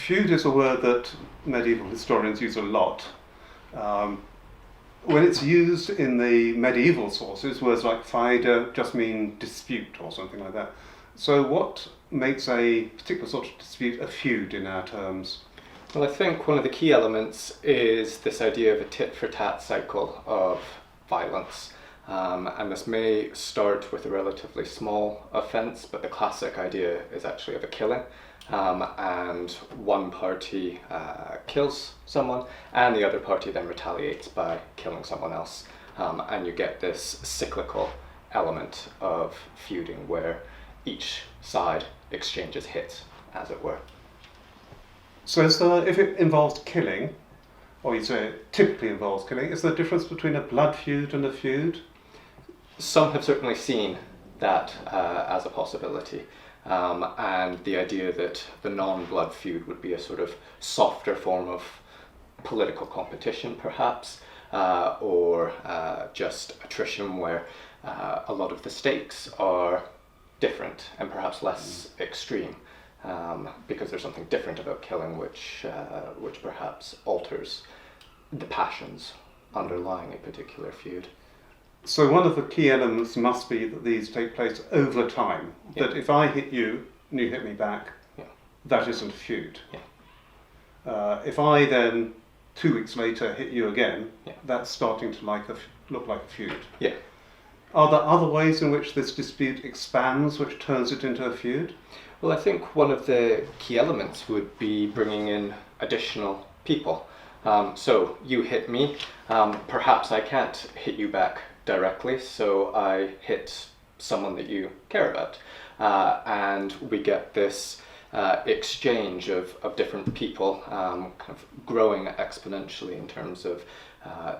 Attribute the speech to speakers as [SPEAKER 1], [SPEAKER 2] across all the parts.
[SPEAKER 1] Feud is a word that medieval historians use a lot. When it's used in the medieval sources, words like feud just mean dispute or something like that. So what makes a particular sort of dispute a feud in our terms?
[SPEAKER 2] Well, I think one of the key elements is this idea of a tit-for-tat cycle of violence. And this may start with a relatively small offence, but the classic idea is actually of a killing. And one party kills someone, and the other party then retaliates by killing someone else. And you get this cyclical element of feuding where each side exchanges hits, as it were.
[SPEAKER 1] So if it involves killing, or you say it typically involves killing, is there a difference between a blood feud and a feud?
[SPEAKER 2] Some have certainly seen that as a possibility. And the idea that the non-blood feud would be a sort of softer form of political competition, perhaps, or just attrition where a lot of the stakes are different and perhaps less extreme, because there's something different about killing which perhaps alters the passions underlying a particular feud.
[SPEAKER 1] So one of the key elements must be that these take place over time. Yeah. That if I hit you and you hit me back, yeah, that isn't a feud. Yeah. If I then 2 weeks later hit you again, yeah, that's starting to look like a feud.
[SPEAKER 2] Yeah.
[SPEAKER 1] Are there other ways in which this dispute expands, which turns it into a feud?
[SPEAKER 2] Well, I think one of the key elements would be bringing in additional people. So you hit me, perhaps I can't hit you back directly, so I hit someone that you care about, and we get this exchange of different people kind of growing exponentially in terms of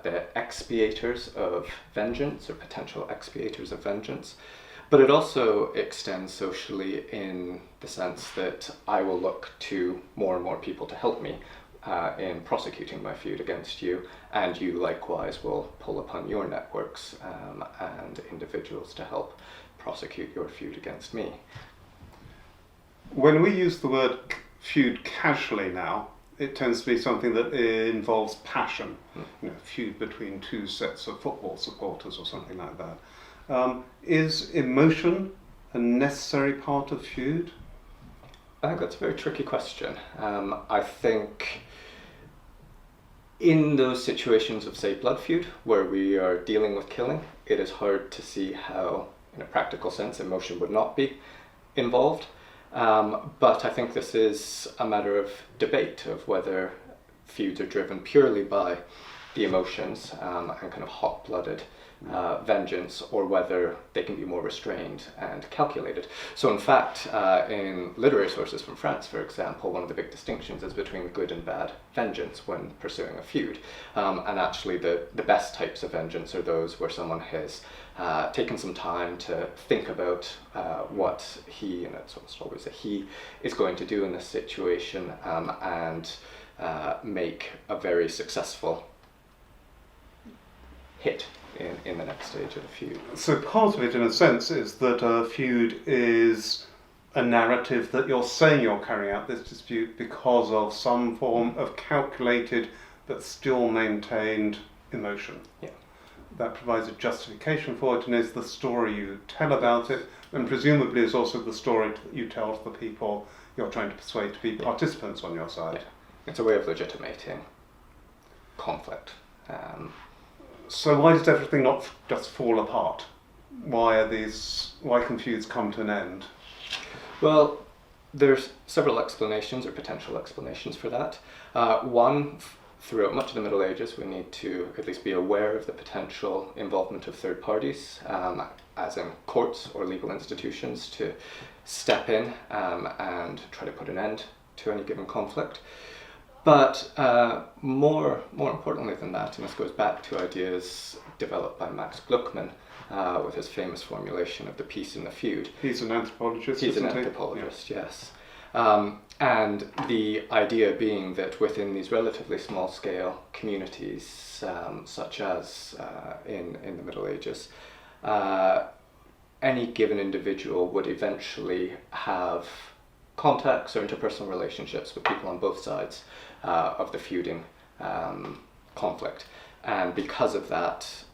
[SPEAKER 2] the expiators of vengeance or potential expiators of vengeance. But it also extends socially in the sense that I will look to more and more people to help me in prosecuting my feud against you, and you likewise will pull upon your networks and individuals to help prosecute your feud against me.
[SPEAKER 1] When we use the word feud casually now, it tends to be something that involves passion, feud between two sets of football supporters or something like that. Is emotion a necessary part of feud?
[SPEAKER 2] I think that's a very tricky question. I think in those situations of, say, blood feud, where we are dealing with killing, it is hard to see how, in a practical sense, emotion would not be involved. But I think this is a matter of debate of whether feuds are driven purely by the emotions and kind of hot-blooded vengeance, or whether they can be more restrained and calculated. So in fact, in literary sources from France, for example, one of the big distinctions is between good and bad vengeance when pursuing a feud. And actually the best types of vengeance are those where someone has taken some time to think about what he, and it's almost always a he, is going to do in this situation, and make a very successful hit in the next stage of the feud.
[SPEAKER 1] So part of it, in a sense, is that a feud is a narrative that you're saying you're carrying out this dispute because of some form of calculated but still maintained emotion.
[SPEAKER 2] Yeah.
[SPEAKER 1] That provides a justification for it and is the story you tell about it, and presumably is also the story that you tell to the people you're trying to persuade to be participants on your side.
[SPEAKER 2] Yeah. It's a way of legitimating conflict.
[SPEAKER 1] So why does everything not just fall apart? Why can feuds come to an end?
[SPEAKER 2] Well, there's several explanations or potential explanations for that. One, throughout much of the Middle Ages, we need to at least be aware of the potential involvement of third parties, as in courts or legal institutions, to step in and try to put an end to any given conflict. But more importantly than that, and this goes back to ideas developed by Max Gluckman with his famous formulation of the peace in the feud.
[SPEAKER 1] He's an anthropologist,
[SPEAKER 2] He's an anthropologist, yes. And the idea being that within these relatively small scale communities, such as in the Middle Ages, any given individual would eventually have contacts or interpersonal relationships with people on both sides of the feuding conflict. And because of that,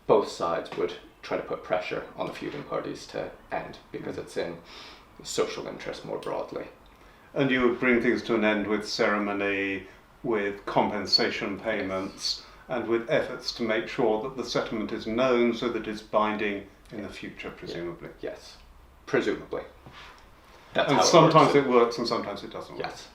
[SPEAKER 2] both sides would try to put pressure on the feuding parties to end, because it's in social interest more broadly.
[SPEAKER 1] And you would bring things to an end with ceremony, with compensation payments, and with efforts to make sure that the settlement is known so that it's binding in the future, presumably.
[SPEAKER 2] Yes, presumably. That's
[SPEAKER 1] and
[SPEAKER 2] how
[SPEAKER 1] sometimes
[SPEAKER 2] it
[SPEAKER 1] works and sometimes it doesn't work.
[SPEAKER 2] Yes.